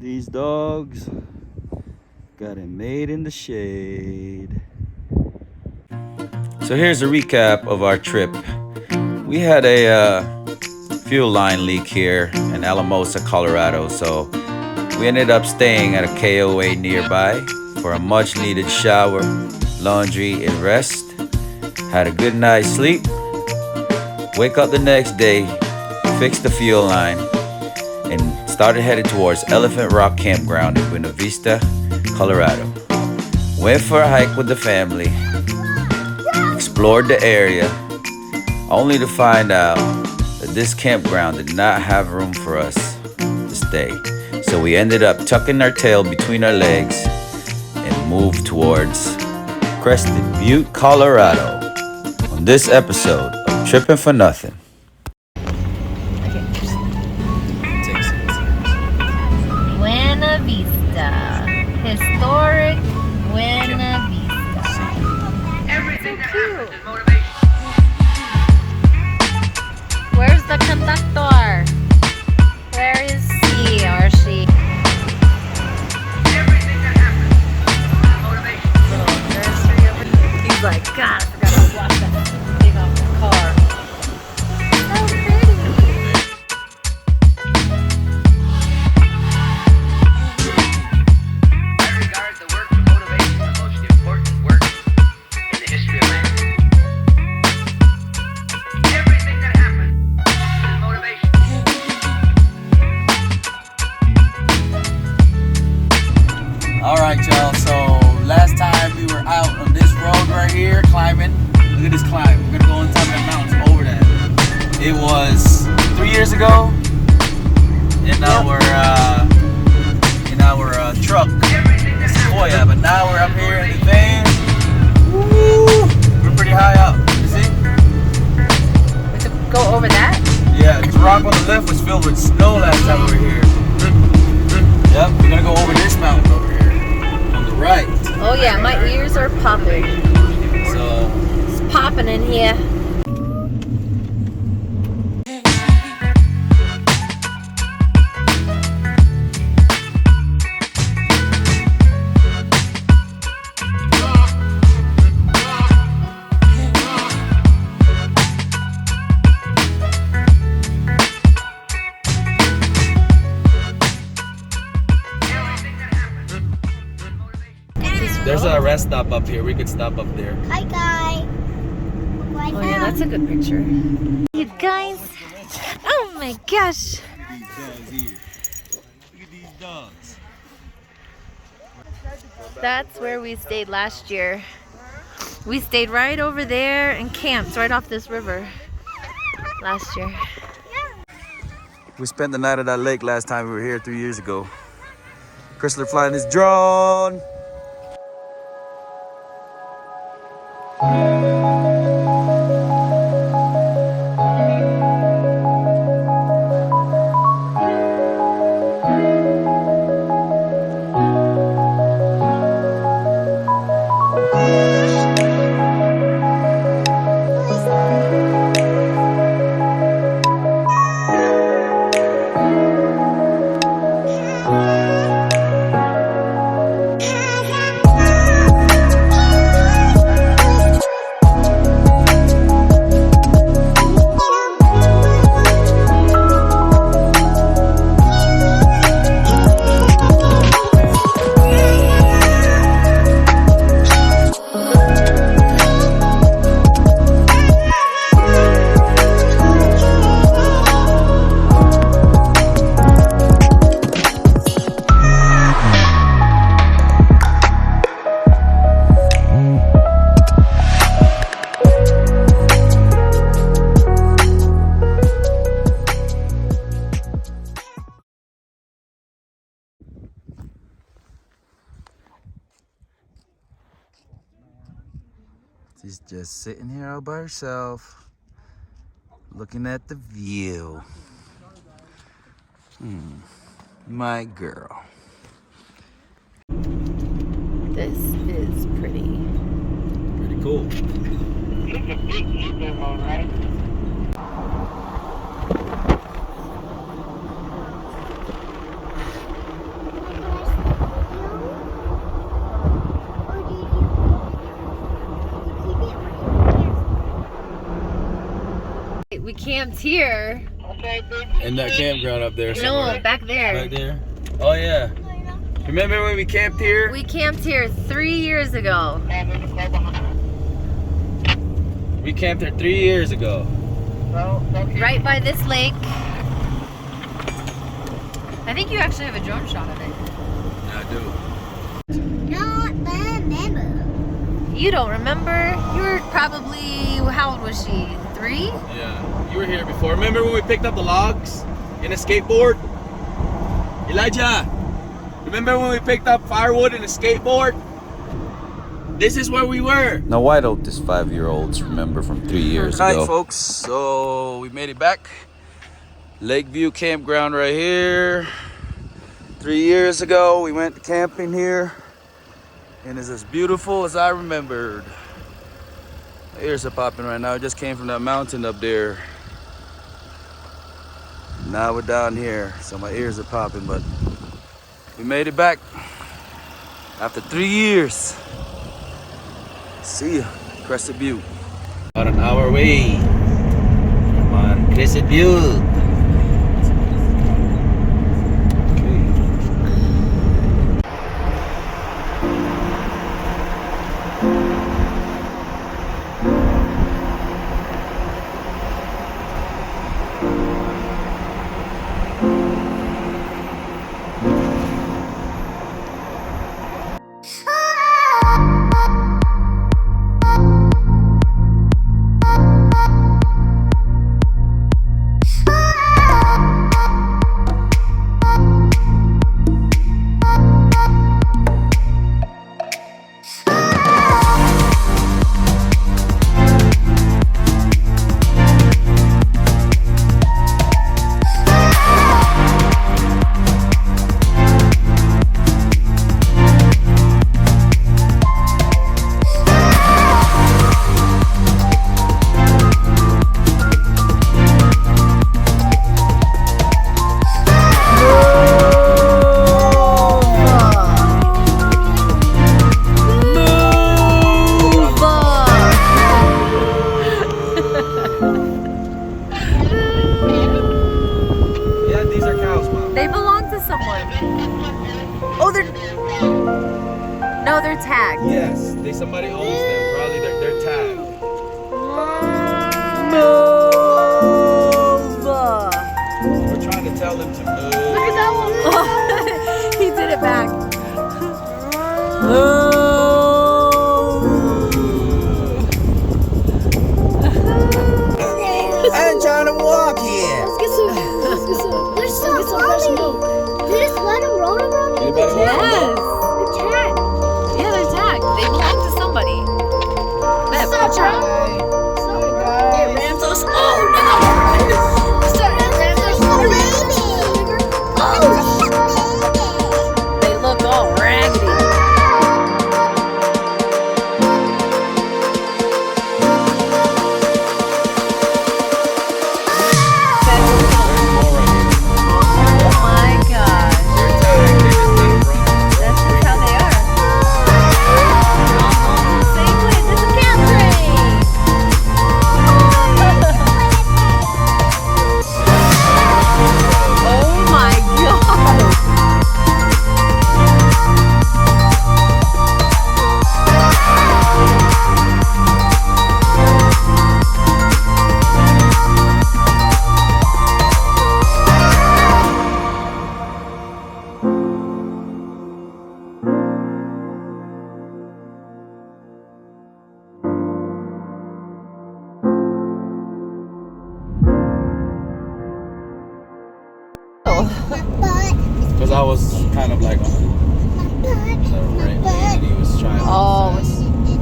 These dogs got it made in the shade. So here's a recap of our trip. We had a fuel line leak here in Alamosa, Colorado, so we ended up staying at a KOA nearby for a much needed shower, laundry, and rest. Had a good night's sleep. Wake up the next day, fix the fuel line, and started headed towards Elephant Rock Campground in Buena Vista, Colorado. Went for a hike with the family, explored the area, only to find out that this campground did not have room for us to stay. So we ended up tucking our tail between our legs and moved towards Crested, Butte, Colorado on this episode of Trippin' for Nothing. Buena Vista. Historic Buena Vista. Everything so cute. Where's the conductor? Where is he or she? Everything that happens is motivation. Little nursery over here. He's like, God, I forgot to wash that thing off the car. So pretty. Alright y'all, so last time we were out on this road right here climbing. Look at this climb. We're gonna go on top of that mountain over that. It was 3 years ago in our truck, Sequoia, but now we're up here in the van. Woo! We're pretty high up. You see? We could go over that? Yeah, this rock on the left was filled with snow last time we were here. Yep, we're gonna go over this mountain over here. Right. Oh yeah, my ears are popping. So it's popping in here. there's a rest stop up here. We could stop up there. Hi, guys. Oh yeah, that's a good picture. You guys. Oh my gosh. Look at these dogs here. Look at these dogs. That's where we stayed last year. We stayed right over there and camped right off this river last year. We spent the night at that lake last time we were here 3 years ago. Chrysler flying his drone. She's just sitting here all by herself, looking at the view. My girl. This is pretty. Pretty cool. It's a big evening, all right? camped here. Okay, big. In that campground up there No, somewhere. back there. Back there? Oh yeah. Remember when we camped here? We camped here 3 years ago. And in the car behind. We camped here 3 years ago. So, okay. Right by this lake. I think you actually have a drone shot of it. Yeah, I do. Not remember. You don't remember? You were probably, how old was she? 3? Yeah, you were here before. Remember when we picked up the logs in a skateboard? Elijah, remember when we picked up firewood in a skateboard? This is where we were. Now why don't these 5-year-olds remember from 3 years ago? Alright folks, so we made it back. Lakeview Campground right here. 3 years ago we went camping here. And it's as beautiful as I remembered. My ears are popping right now. I just came from that mountain up there. Now we're down here, so my ears are popping, but we made it back after 3 years. See ya, Crested Butte. About an hour away. Come on, Crested Butte. They belong to someone. Oh, no, they're tagged. Yes, somebody owns them. Probably they're tagged. Move. We're trying to tell them to move. Look at that one. Oh, he did it back. I'm trying to walk here. Let's get some. They're so funny. They just let them roll around. Anybody want Yes. They're tagged. Yeah, they're tagged. They belong to somebody. Babe, watch out. It rams us. Oh no! Sorry, it rams us. Oh, They look all raggedy. Oh my gosh. That's just how they are. Same way. This is camp train. Oh my god. Because I was kind of like on the right lane and he was trying to. Oh,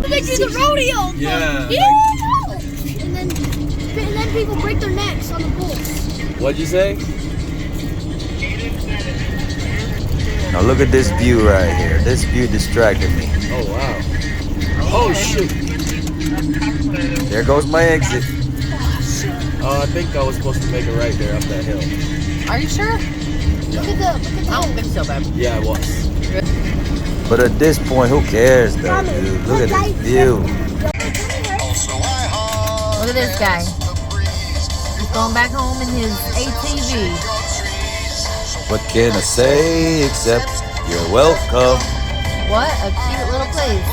They do the rodeo. Yeah. And then people break their necks on the bulls. What'd you say? Now look at this view right here. This view distracted me. Oh wow. Oh shoot. There goes my exit. Oh, I think I was supposed to make it right there up that hill. are you sure? Look at the I don't think so, babe. Yeah, it was. But at this point, who cares though, dude? Look at this view. Look at this guy. Going back home in his ATV. What can I say except you're welcome? What a cute little place.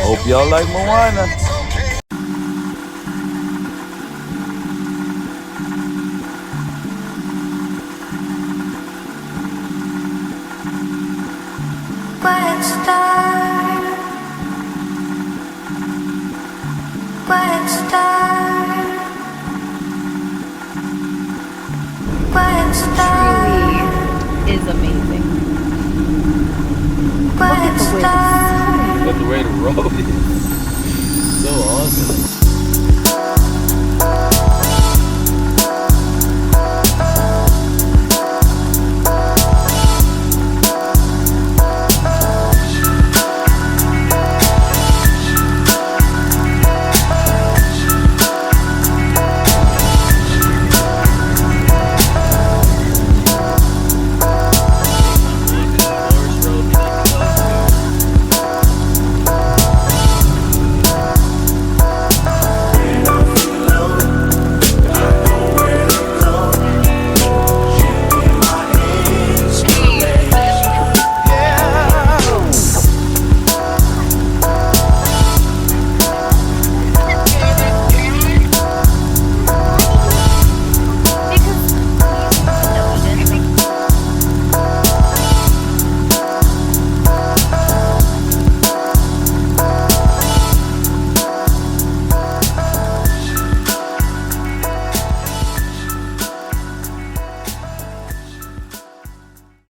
Hope y'all like Moana. Quiet star, quiet star, quiet star, Truly is amazing. quiet star. Look the way the road is. So awesome.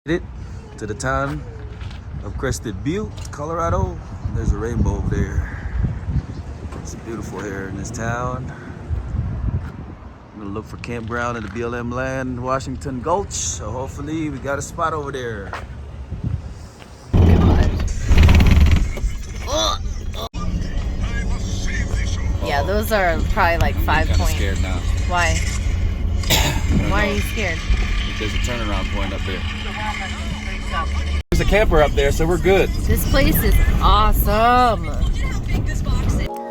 It to the town of Crested, Butte, Colorado. There's a rainbow over there. It's beautiful here in this town. I'm gonna look for campground in the BLM land, Washington Gulch. So hopefully we got a spot over there. Yeah, those are probably like 5 I'm points. scared now. Why? Why are you scared? There's a turnaround point up there. There's a camper up there, so we're good. This place is awesome.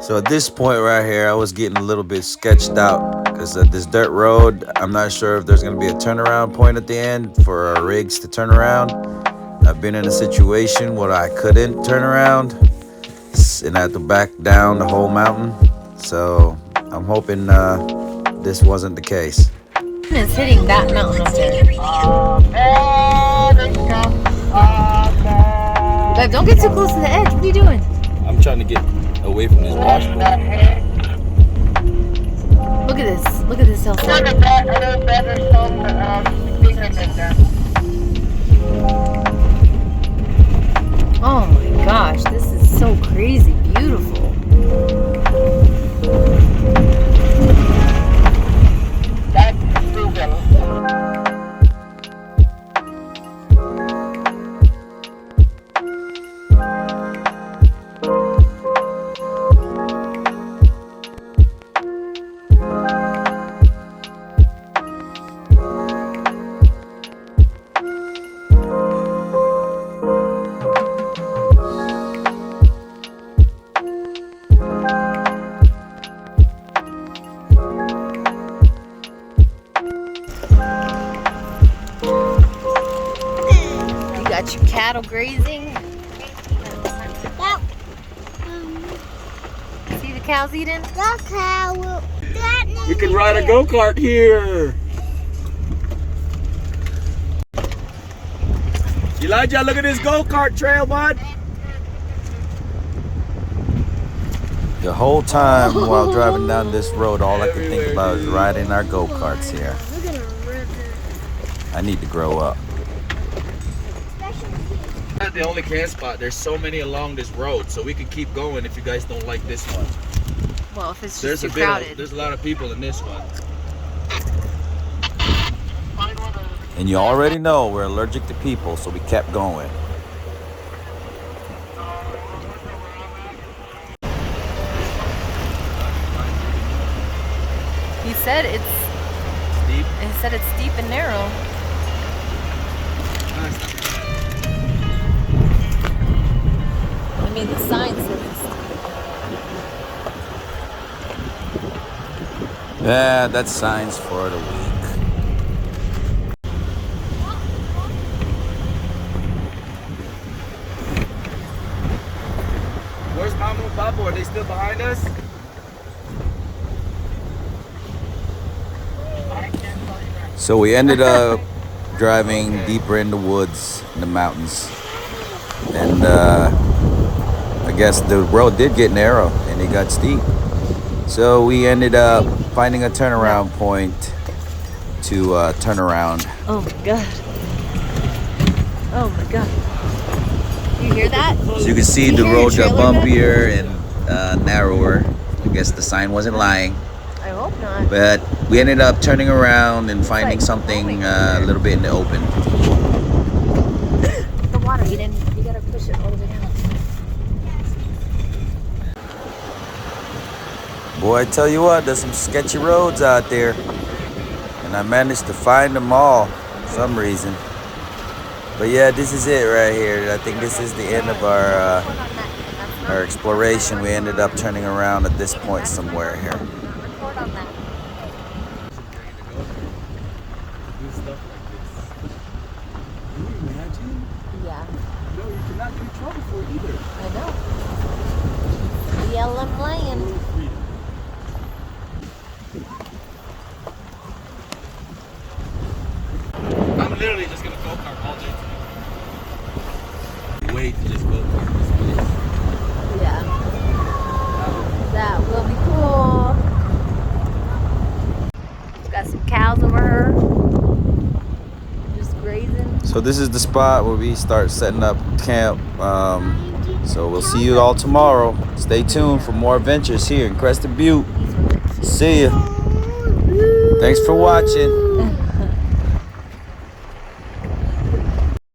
So at this point right here, I was getting a little bit sketched out because this dirt road, I'm not sure if there's going to be a turnaround point at the end for our rigs to turn around. I've been in a situation where I couldn't turn around and I had to back down the whole mountain. So I'm hoping this wasn't the case. It's hitting that mountain up there. Babe, don't get too close to the edge. What are you doing? I'm trying to get away from this washboard. Look at this. Look at this hillside. Oh my gosh, this is so crazy beautiful. Got your cattle grazing. See the cows eating? The cow. We can ride a go-kart here. Elijah, look at this go-kart trail, bud. The whole time while driving down this road, all I could think about is riding our go-karts here. Look at a river. I need to grow up. Not the only camp spot. There's so many along this road, so we can keep going if you guys don't like this one. Well, if it's just too crowded. There's a lot of people in this one. And you already know we're allergic to people, so we kept going. He said it's Steep. He said it's steep and narrow. I mean, the sign says it's steep and narrow. Yeah, that's signs for the week. Where's Mama and Papa? Are they still behind us? So we ended up driving deeper in the woods, in the mountains. And I guess the road did get narrow and it got steep. So we ended up finding a turnaround point to turn around. Oh my god. Oh my god. You hear that? So you can see the road got bumpier and narrower. I guess the sign wasn't lying. I hope not. But we ended up turning around and finding something a little bit in the open. The water, you gotta push it all the way down. Boy, I tell you what, there's some sketchy roads out there. And I managed to find them all for some reason. But yeah, this is it right here. I think this is the end of our exploration. We ended up turning around at this point somewhere here. Report on that. Yeah. No, you cannot get in trouble for it either. I know. BLM land. I'm literally just gonna go kart all day today. Wait to just go kart this place. Yeah. That will be cool. Got some cows over her. Just grazing. So this is the spot where we start setting up camp. So we'll see you all tomorrow. Stay tuned for more adventures here in Crested Butte. See ya. Thanks for watching.